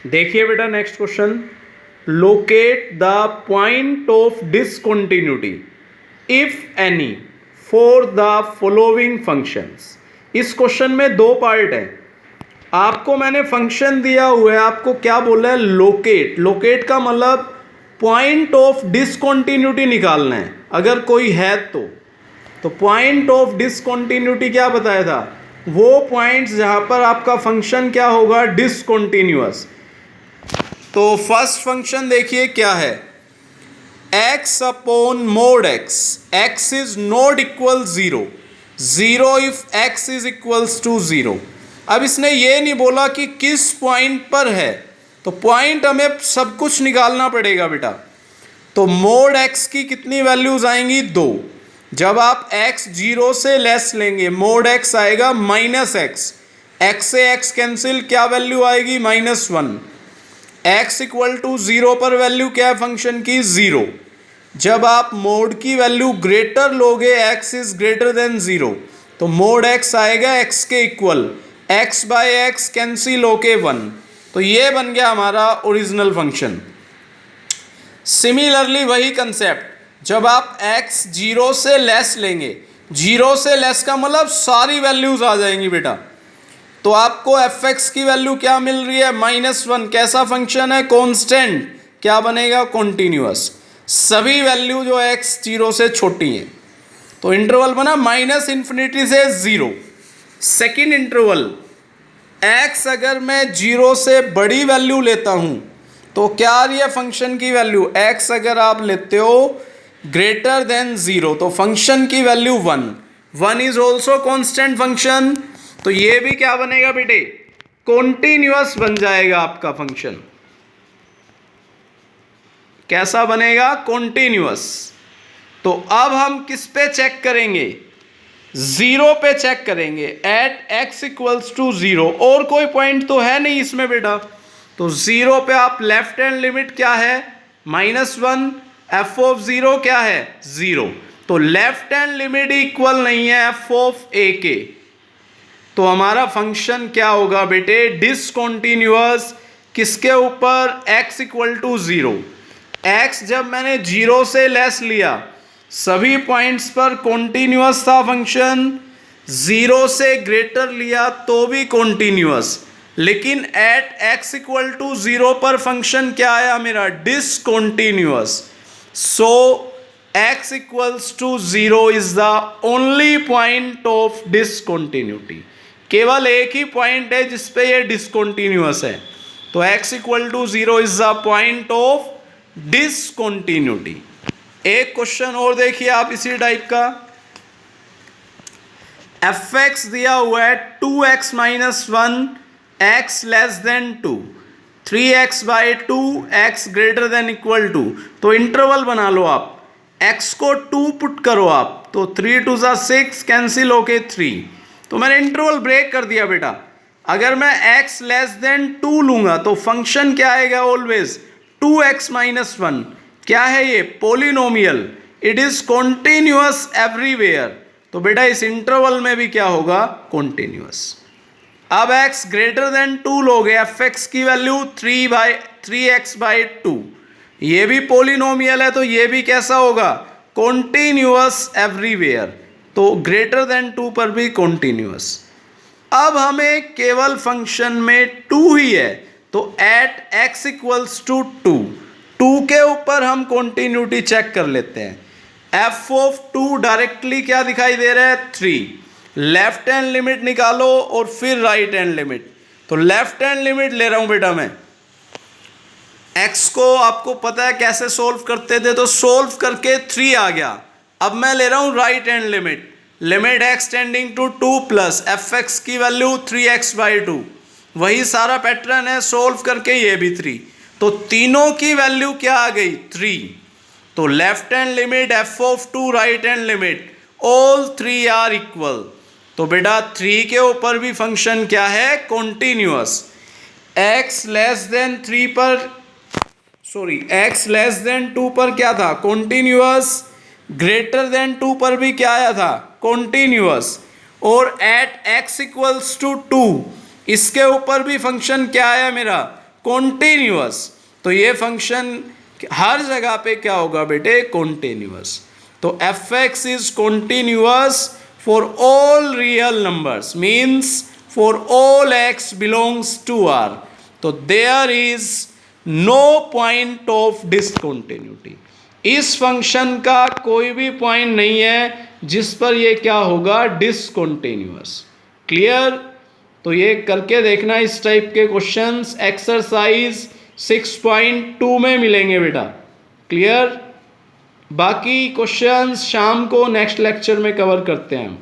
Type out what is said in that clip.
देखिए बेटा next question, locate the point of discontinuity if any for the following functions. इस question में दो पार्ट है। आपको मैंने फंक्शन दिया हुआ है, आपको क्या बोला है, लोकेट। लोकेट का मतलब पॉइंट ऑफ डिसकंटिन्यूटी निकालना है अगर कोई है तो पॉइंट ऑफ डिसकंटिन्यूटी क्या बताया था, वो पॉइंट्स जहां पर आपका फंक्शन क्या होगा, डिसकंटिन्यूअस। तो फर्स्ट फंक्शन देखिए क्या है, x upon mod x, x is not equal zero, zero if x is equals to zero. अब इसने ये नहीं बोला कि किस पॉइंट पर है, तो पॉइंट हमें सब कुछ निकालना पड़ेगा बेटा। तो मोड x की कितनी वैल्यूज आएंगी, दो। जब आप x जीरो से लेस लेंगे मोड x आएगा माइनस एक्स, x से x कैंसिल, क्या वैल्यू आएगी, minus one. x equal to zero पर वैल्यू क्या है फंक्शन की, जीरो। जब आप मोड की वैल्यू ग्रेटर लोगे, x is greater than zero, तो मोड x आएगा x के equal, x by x cancel होके वन। तो ये बन गया हमारा ओरिजिनल फंक्शन। सिमिलरली वही कंसेप्ट, जब आप x जीरो से लेस लेंगे, जीरो से लेस का मतलब सारी वैल्यूज आ जाएंगी बेटा, तो आपको fx की वैल्यू क्या मिल रही है, माइनस वन। कैसा फंक्शन है, कांस्टेंट, क्या बनेगा, कॉन्टिन्यूअस। सभी वैल्यू जो x जीरो से छोटी है, तो इंटरवल बना माइनस इन्फिनिटी से जीरो। सेकेंड इंटरवल, x अगर मैं जीरो से बड़ी वैल्यू लेता हूं तो क्या आ रही है फंक्शन की वैल्यू, x अगर आप लेते हो ग्रेटर देन जीरो तो फंक्शन की value one. One is also constant function, तो ये भी क्या बनेगा बेटे, कॉन्टिन्यूअस बन जाएगा आपका फंक्शन। कैसा बनेगा, कॉन्टिन्यूअस। तो अब हम किस पे चेक करेंगे, जीरो पे चेक करेंगे, at x equals to zero. और कोई पॉइंट तो है नहीं इसमें बेटा, तो जीरो पे आप लेफ्ट हैंड लिमिट क्या है, minus one, F of zero क्या है, जीरो। तो लेफ्ट हैंड लिमिट इक्वल नहीं है एफ ऑफ ए के, तो हमारा फंक्शन क्या होगा बेटे, डिसकंटिन्यूअस। किसके ऊपर, x equal to zero. x जब मैंने जीरो से लेस लिया, सभी पॉइंट्स पर कॉन्टिन्यूअस था फंक्शन, जीरो से ग्रेटर लिया तो भी कॉन्टिन्यूअस, लेकिन at x equal to zero पर फंक्शन क्या आया मेरा, discontinuous. So x equals to zero is the only point of discontinuity. केवल एक ही पॉइंट है जिसपे ये डिसकंटिन्यूअस है, तो x equal to zero is the point of discontinuity. एक क्वेश्चन और देखिए आप इसी टाइप का, fx दिया हुआ है 2x minus one, x less than two, 3x by two, x greater than equal to. तो इंटरवल बना लो आप, x को 2 पुट करो आप, तो 3 टू ज़ा 6 कैंसिल होके 3। तो मैंने इंटरवल ब्रेक कर दिया बेटा। अगर मैं x लेस देन 2 लूंगा तो फंक्शन क्या आएगा, ऑलवेज 2x माइनस वन। क्या है ये, polynomial, it is continuous everywhere. तो बेटा इस इंटरवल में भी क्या होगा, कॉन्टिन्यूअस। अब x ग्रेटर देन 2 लोगे, fx की वैल्यू 3x बाई टू, ये भी पोलिनोमियल है, तो ये भी कैसा होगा, कॉन्टिन्यूअस एवरीवेयर। तो ग्रेटर देन 2 पर भी कॉन्टिन्यूअस। अब हमें केवल फंक्शन में 2 ही है, तो एट x इक्वल्स टू 2, 2 के ऊपर हम कॉन्टिन्यूटी चेक कर लेते हैं। f ऑफ 2 डायरेक्टली क्या दिखाई दे रहा है, 3। लेफ्ट हैंड लिमिट निकालो और फिर राइट हैंड लिमिट। तो लेफ्ट हैंड लिमिट ले रहा हूं बेटा मैं, x को आपको पता है कैसे सोल्व करते थे, तो सोल्व करके 3 आ गया। अब मैं ले रहा हूं right hand limit, limit x tending to 2 plus fx की वैल्यू 3x बाई टू। वही सारा पैटर्न है, सोल्व करके ये भी 3, तो तीनों की वैल्यू क्या आ गई, 3। तो left hand limit, f of 2, right hand limit, all 3 are equal. तो बेटा 3 के ऊपर भी फंक्शन क्या है, कॉन्टिन्यूअस। x लेस देन 3 पर, सॉरी x लेस देन 2 पर क्या था, कॉन्टिन्यूअस। ग्रेटर देन 2 पर भी क्या आया था, कॉन्टिन्यूअस। और एट x इक्वल्स टू 2, इसके ऊपर भी फंक्शन क्या आया मेरा, कॉन्टिन्यूअस, तो ये फंक्शन हर जगह पे क्या होगा बेटे, कॉन्टिन्यूअस। तो f x is continuous for all real numbers, means for all x belongs to R, तो there is no point of discontinuity. इस फंक्शन का कोई भी पॉइंट नहीं है जिस पर ये क्या होगा, डिसकॉन्टिन्यूअस। क्लियर? तो ये करके देखना, इस टाइप के क्वेश्चंस एक्सरसाइज 6.2 में मिलेंगे बेटा। क्लियर? बाकी क्वेश्चंस शाम को नेक्स्ट लेक्चर में कवर करते हैं हम।